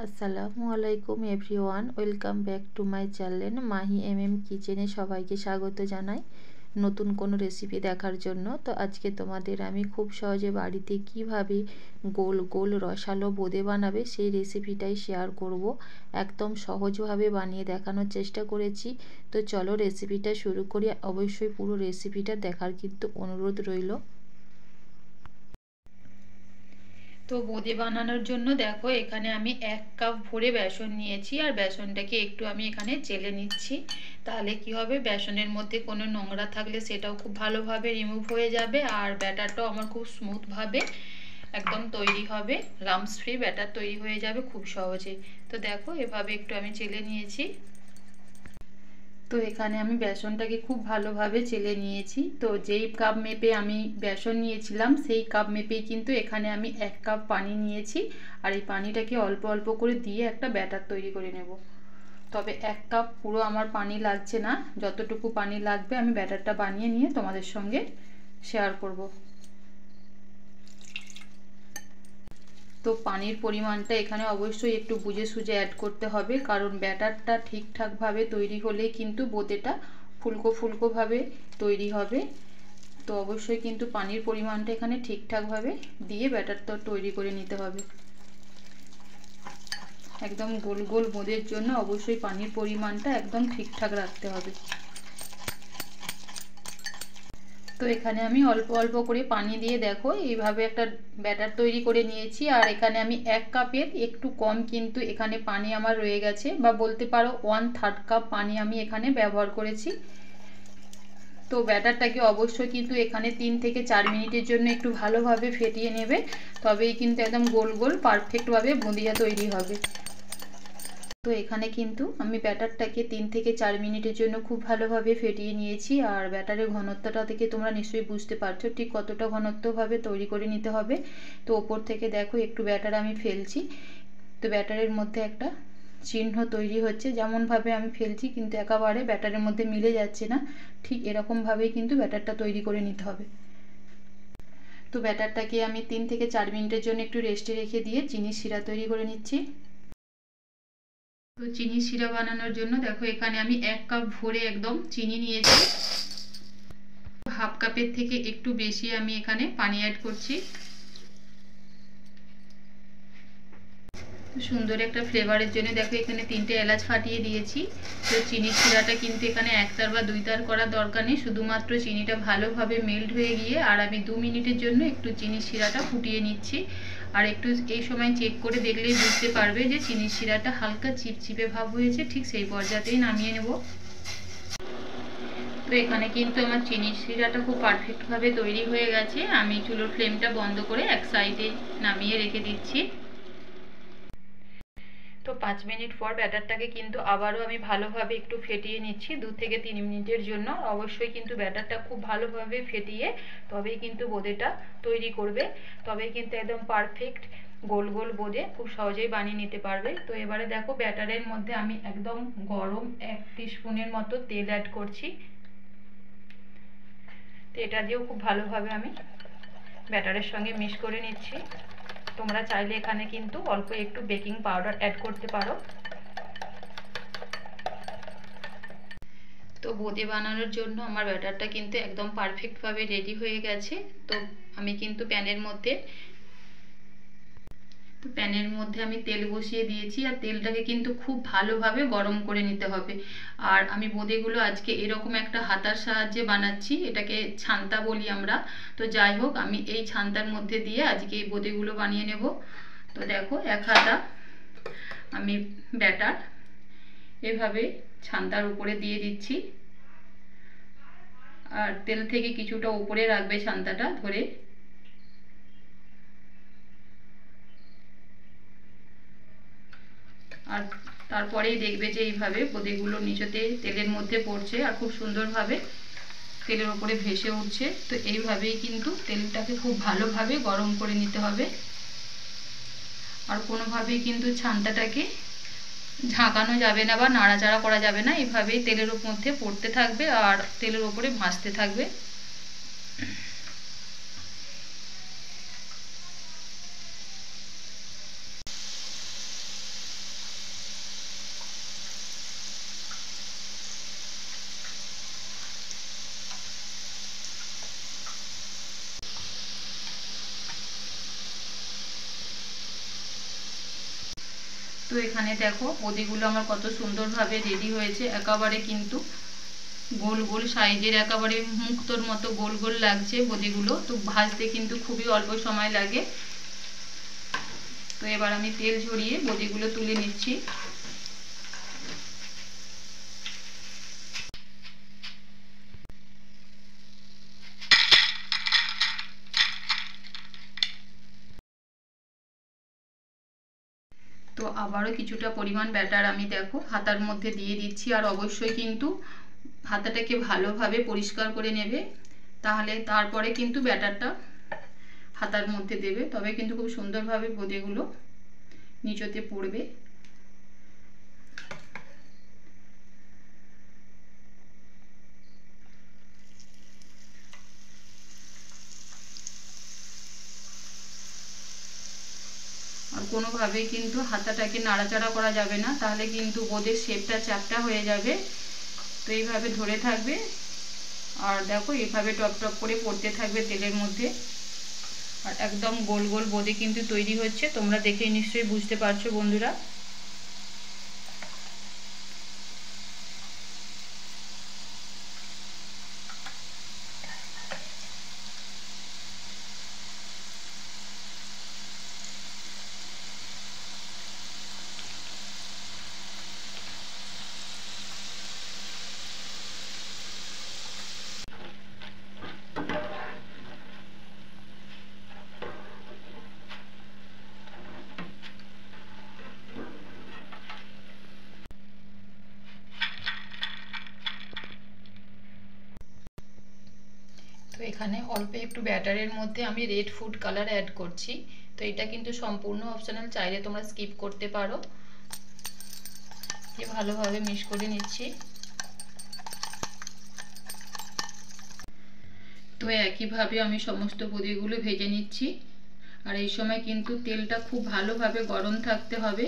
আসসালামু আলাইকুম everyone, welcome back to my channel Mahi কিচেনে সবাইকে স্বাগত জানাই নতুন কোনো রেসিপি দেখার জন্য। তো আজকে তোমাদের আমি খুব সহজে বাড়িতে কিভাবে গোল গোল রসালো বোঁদে বানাবে সেই রেসিপিটাই শেয়ার করব। একদম সহজভাবে বানিয়ে দেখানোর চেষ্টা করেছি। তো চলো রেসিপিটা শুরু করি। অবশ্যই পুরো রেসিপিটা দেখার কিন্তু অনুরোধ রইল। তো বোঁদে বানানোর জন্য দেখো এখানে আমি 1 কাপ ভরে বেসন নিয়েছি, আর বেসনটাকে একটু আমি এখানে চেলে নিচ্ছি। তাহলে কি হবে, বেসনের মধ্যে কোনো নোংরা থাকলে সেটাও খুব ভালোভাবে রিমুভ হয়ে যাবে, আর ব্যাটারটাও আমার খুব স্মুথভাবে একদম তৈরি হবে। লাম্পস ফ্রি ব্যাটার তৈরি হয়ে যাবে খুব সহজে। তো দেখো এভাবে একটু আমি চেলে নিয়েছি। তো এখানে আমি বেসনটাকে খুব ভালোভাবে চেলে নিয়েছি। তো যেই কাপ মেপে আমি বেসন নিয়েছিলাম সেই কাপ মেপেই কিন্তু এখানে আমি 1 কাপ পানি নিয়েছি, আর এই পানিটাকে অল্প অল্প করে দিয়ে একটা ব্যাটার তৈরি করে নেব। তবে 1 কাপ পুরো আমার পানি লাগছে না, যতটুকু পানি লাগবে আমি ব্যাটারটা বানিয়ে নিয়ে তোমাদের সঙ্গে শেয়ার করব। তো পানির পরিমাণটা এখানে অবশ্যই একটু বুঝে সুঝে অ্যাড করতে হবে, কারণ ব্যাটারটা ঠিকঠাকভাবে তৈরি হলেই কিন্তু বোঁদেটা ফুলকো ফুলকোভাবে তৈরি হবে। তো অবশ্যই কিন্তু পানির পরিমাণটা এখানে ঠিকঠাকভাবে দিয়ে ব্যাটারটা তৈরি করে নিতে হবে। একদম গোল গোল বোঁদের জন্য অবশ্যই পানির পরিমাণটা একদম ঠিকঠাক রাখতে হবে। তো এখানে আমি অল্প অল্প করে পানি দিয়ে দেখো এইভাবে একটা ব্যাটার তৈরি করে নিয়েছি, আর এখানে আমি 1 কাপের একটু কম কিন্তু এখানে পানি আমার রয়ে গেছে, বা বলতে পারো 1/3 কাপ পানি আমি এখানে ব্যবহার করেছি। তো ব্যাটারটাকে অবশ্যই কিন্তু এখানে 3 থেকে 4 মিনিটের জন্য একটু ভালোভাবে ফেটিয়ে নেবে, তবেই কিন্তু একদম গোল গোল পারফেক্টভাবে বুঁদিয়া তৈরি হবে। তো এখানে কিন্তু আমি ব্যাটারটাকে 3 থেকে 4 মিনিটের জন্য খুব ভালোভাবে ফেটিয়ে নিয়েছি, আর ব্যাটারের ঘনত্বটা থেকে তোমরা নিশ্চয়ই বুঝতে পারছো ঠিক কতটা ঘনত্বভাবে তৈরি করে নিতে হবে। তো ওপর থেকে দেখো একটু ব্যাটার আমি ফেলছি, তো ব্যাটারের মধ্যে একটা চিহ্ন তৈরি হচ্ছে। যেমনভাবে আমি ফেলছি কিন্তু একেবারে ব্যাটারের মধ্যে মিলে যাচ্ছে না, ঠিক এরকমভাবেই কিন্তু ব্যাটারটা তৈরি করে নিতে হবে। তো ব্যাটারটাকে আমি 3 থেকে 4 মিনিটের জন্য একটু রেস্টে রেখে দিয়ে চিনির শিরা তৈরি করে নিচ্ছি। তো চিনি শিরা বানানোর জন্য দেখো এখানে আমি 1 কাপ ভরে একদম চিনি নিয়েছি। হাফ কাপের থেকে একটু বেশি আমি এখানে পানি অ্যাড করছি। সুন্দর একটা ফ্লেভারের জন্য দেখো এখানে 3টে এলাচ ফাটিয়ে দিয়েছি। তো চিনির শিরাটা কিন্তু এখানে 1 তার বা 2 তার করার দরকার নেই, শুধুমাত্র চিনিটা ভালোভাবে মেল্ট হয়ে গিয়ে আর আমি 2 মিনিটের জন্য একটু চিনির শিরাটা ফুটিয়ে নিচ্ছি। আর একটু এই সময় চেক করে দেখলেই বুঝতে পারবে যে চিনির শিরাটা হালকা চিপচিপে ভাব হয়েছে, ঠিক সেই পর্যায়েই নামিয়ে নেব। তো এখানে কিন্তু আমার চিনির শিরাটা খুব পারফেক্টভাবে তৈরি হয়ে গেছে। আমি চুলোর ফ্লেমটা বন্ধ করে এক সাইডে নামিয়ে রেখে দিচ্ছি। তো 5 মিনিট পর ব্যাটারটাকে কিন্তু আবারও আমি ভালোভাবে একটু ফেটিয়ে নিচ্ছি 2 থেকে 3 মিনিটের জন্য। অবশ্যই কিন্তু ব্যাটারটা খুব ভালোভাবে ফেটিয়ে তবেই কিন্তু বোঁদেটা তৈরি করবে, তবেই কিন্তু একদম পারফেক্ট গোল গোল বোঁদে খুব সহজেই বানিয়ে নিতে পারবে। তো এবারে দেখো ব্যাটারের মধ্যে আমি একদম গরম 1 টিস্পুনের মতো তেল অ্যাড করছি। তো এটা দিয়েও খুব ভালোভাবে আমি ব্যাটারের সঙ্গে মিক্স করে নিচ্ছি। তোমরা চাইলে এখানে কিন্তু অল্প একটু বেকিং পাউডার অ্যাড করতে পারো। তো বোঁদে বানানোর জন্য আমার ব্যাটারটা কিন্তু একদম পারফেক্টভাবে রেডি হয়ে গেছে। তো আমি কিন্তু প্যানের মধ্যে আমি তেল বসিয়ে দিয়েছি, আর তেলটাকে কিন্তু খুব ভালোভাবে গরম করে নিতে হবে। আর আমি বোঁদেগুলো আজকে এরকম একটা হাতার সাহায্যে বানাচ্ছি, এটাকে ছান্তা বলি আমরা। তো যাই হোক, আমি এই ছান্তার মধ্যে দিয়ে আজকে এই বোঁদেগুলো বানিয়ে নেব। তো দেখো 1 হাতা আমি ব্যাটার এভাবে ছান্তার উপরে দিয়ে দিচ্ছি, আর তেল থেকে কিছুটা উপরে রাখবে ছান্তাটা ধরে। আর তারপরেই দেখবে যে এইভাবে বোঁদেগুলো নিচেতে তেলের মধ্যে পড়ছে আর খুব সুন্দরভাবে তেলের ওপরে ভেসে উঠছে। তো এইভাবেই কিন্তু তেলটাকে খুব ভালোভাবে গরম করে নিতে হবে, আর কোনোভাবেই কিন্তু ছান্তাটাকে ঝাঁকানো যাবে না বা নাড়াচাড়া করা যাবে না, এইভাবেই তেলের মধ্যে পড়তে থাকবে আর তেলের ওপরে ভাসতে থাকবে। তো এখানে দেখো বোঁদেগুলো আমার কত সুন্দরভাবে রেডি হয়েছে, একেবারে কিন্তু গোল গোল সাইজের, একেবারে মুক্তোর মতো গোল গোল লাগছে বোঁদেগুলো। তো ভাজতে কিন্তু খুবই অল্প সময় লাগে। তো এবার আমি তেল ঝরিয়ে বোঁদেগুলো তুলে নিচ্ছি। তো আবারও কিছুটা পরিমাণ ব্যাটার আমি দেখো হাতার মধ্যে দিয়ে দিচ্ছি। আর অবশ্যই কিন্তু হাতাটাকে ভালোভাবে পরিষ্কার করে নেবে, তাহলে তারপরে কিন্তু ব্যাটারটা হাতার মধ্যে দেবে, তবে কিন্তু খুব সুন্দরভাবে বোঁদেগুলো নিচতে পড়বে। আর কোনোভাবেই কিন্তু হাতাটাকে নাড়াচাড়া করা যাবে না, তাহলে কিন্তু বোঁদের শেপটা চ্যাপ্টা হয়ে যাবে। তো এইভাবে ধরে থাকবে আর দেখো এইভাবে টপ টপ করে পড়তে থাকবে তেলের মধ্যে। আর একদম গোল গোল বোঁদে কিন্তু তৈরি হচ্ছে, তোমরা দেখে নিশ্চয়ই বুঝতে পারছো বন্ধুরা। তো এখানে অল্প একটু ব্যাটারের মধ্যে আমি রেড ফুড কালার অ্যাড করছি। তো এটা কিন্তু সম্পূর্ণ অপশনাল, চাইলে তোমরা স্কিপ করতে পারো। দিয়ে ভালোভাবে মিক্স করে নিচ্ছি। তো একইভাবে আমি সমস্ত বোঁদেগুলো ভেজে নিচ্ছি। আর এই সময় কিন্তু তেলটা খুব ভালোভাবে গরম থাকতে হবে।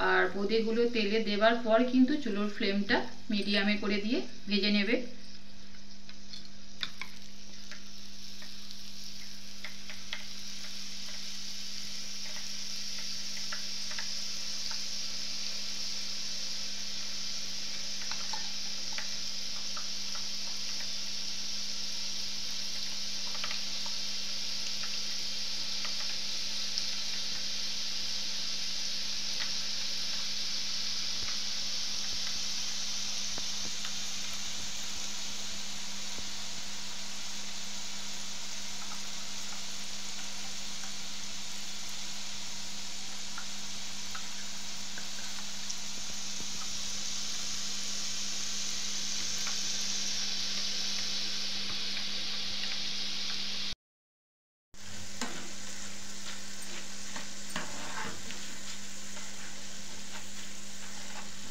আর বোঁদেগুলো তেলে দেওয়ার পর কিন্তু চুলোর ফ্লেমটা মিডিয়ামে করে দিয়ে ভেজে নেবে।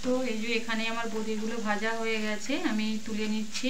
তো এই যে এখানে আমার বোঁদেগুলো ভাজা হয়ে গেছে, আমি তুলে নিচ্ছি।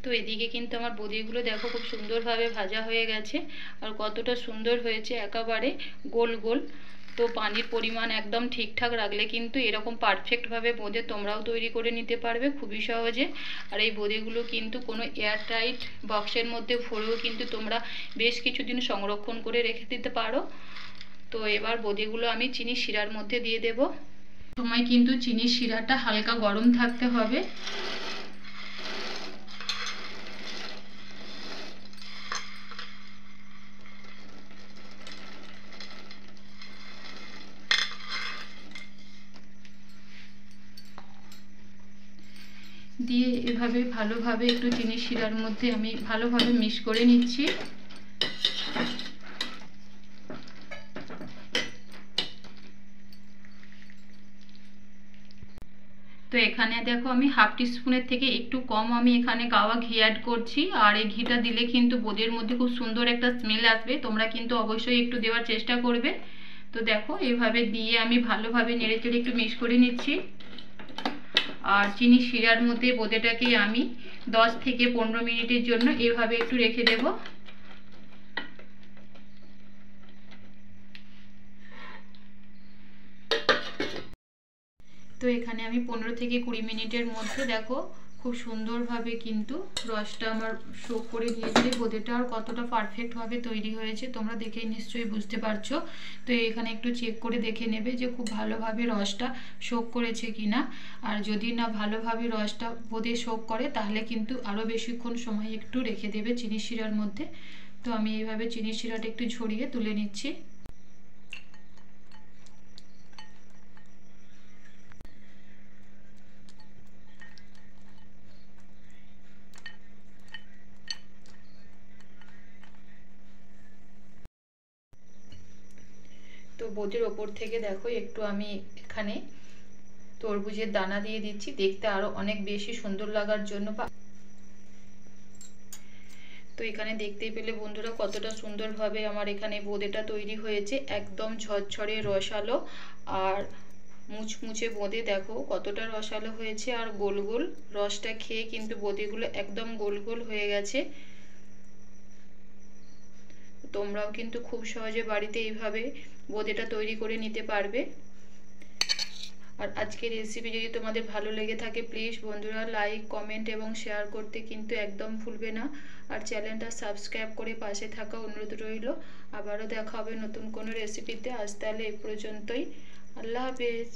তো এদিকে কিন্তু আমার বোঁদেগুলো দেখো খুব সুন্দরভাবে ভাজা হয়ে গেছে। আর কতটা সুন্দর হয়েছে, একেবারে গোল গোল। তো পানির পরিমাণ একদম ঠিকঠাক রাখলে কিন্তু এরকম পারফেক্টভাবে বোঁদে তোমরাও তৈরি করে নিতে পারবে খুবই সহজে। আর এই বোঁদেগুলো কিন্তু কোনো এয়ারটাইট বক্সের মধ্যে ভরেও কিন্তু তোমরা বেশ কিছুদিন সংরক্ষণ করে রেখে দিতে পারো। তো এবার বোঁদেগুলো আমি চিনি শিরার মধ্যে দিয়ে দেব। সময় কিন্তু চিনির শিরাটা হালকা গরম থাকতে হবে। দিয়ে এভাবে ভালোভাবে একটু চিনি শিরার মধ্যে আমি ভালোভাবে মিক্স করে নিচ্ছি। তো এখানে দেখো আমি হাফ টিস্পুনের থেকে একটু কম আমি এখানে গাওয়া ঘি অ্যাড করছি। আর এই ঘিটা দিলে কিন্তু বোঁদের মধ্যে খুব সুন্দর একটা স্মেল আসবে, তোমরা কিন্তু অবশ্যই একটু দেওয়ার চেষ্টা করবে। তো দেখো এইভাবে দিয়ে আমি ভালোভাবে নেড়েচেড়ে একটু মিক্স করে নিচ্ছি। আর চিনি শিরার মধ্যে বোঁদেটাকে আমি 10 থেকে 15 মিনিটের জন্য এভাবে একটু রেখে দেব। তো এখানে আমি 15 থেকে 20 মিনিটের মধ্যে দেখো খুব সুন্দরভাবে কিন্তু রসটা আমার শোক করে নিয়েছে। বোঁদেটা আর কতটা পারফেক্টভাবে তৈরি হয়েছে তোমরা দেখেই নিশ্চয়ই বুঝতে পারছো। তো এখানে একটু চেক করে দেখে নেবে যে খুব ভালোভাবে রসটা শোক করেছে কিনা। আর যদি না ভালোভাবে রসটা বোঁদে শোক করে তাহলে কিন্তু আরও বেশিক্ষণ সময় একটু রেখে দেবে চিনির শিরার মধ্যে। তো আমি এইভাবে চিনির শিরাটা একটু ঝরিয়ে তুলে নিচ্ছি। তো বোঁদের ওপর থেকে দেখো একটু আমি এখানে তরমুজের দানা দিয়ে দিচ্ছি, দেখতে আরো অনেক বেশি সুন্দর লাগার জন্য। তো এখানে দেখতেই পেলে বন্ধুরা কতটা সুন্দরভাবে আমার এখানে বোঁদেটা তৈরি হয়েছে, একদম ঝরঝরে রসালো আর মুচমুচে বোঁদে। দেখো কতটা রসালো হয়েছে আর গোল গোল, রসটা খেয়ে কিন্তু বোঁদেগুলো একদম গোল গোল হয়ে গেছে। তোমরাও কিন্তু খুব সহজে বাড়িতে এইভাবে বোঁদেটা তৈরি করে নিতে পারবে। আর আজকের রেসিপি যদি তোমাদের ভালো লেগে থাকে প্লিজ বন্ধুরা লাইক কমেন্ট এবং শেয়ার করতে কিন্তু একদম ভুলবে না। আর চ্যানেলটা সাবস্ক্রাইব করে পাশে থাকা অনুরোধ রইল। আবারও দেখা হবে নতুন কোনো রেসিপিতে। আজ তাহলে এই পর্যন্তই। আল্লাহ হাফেজ।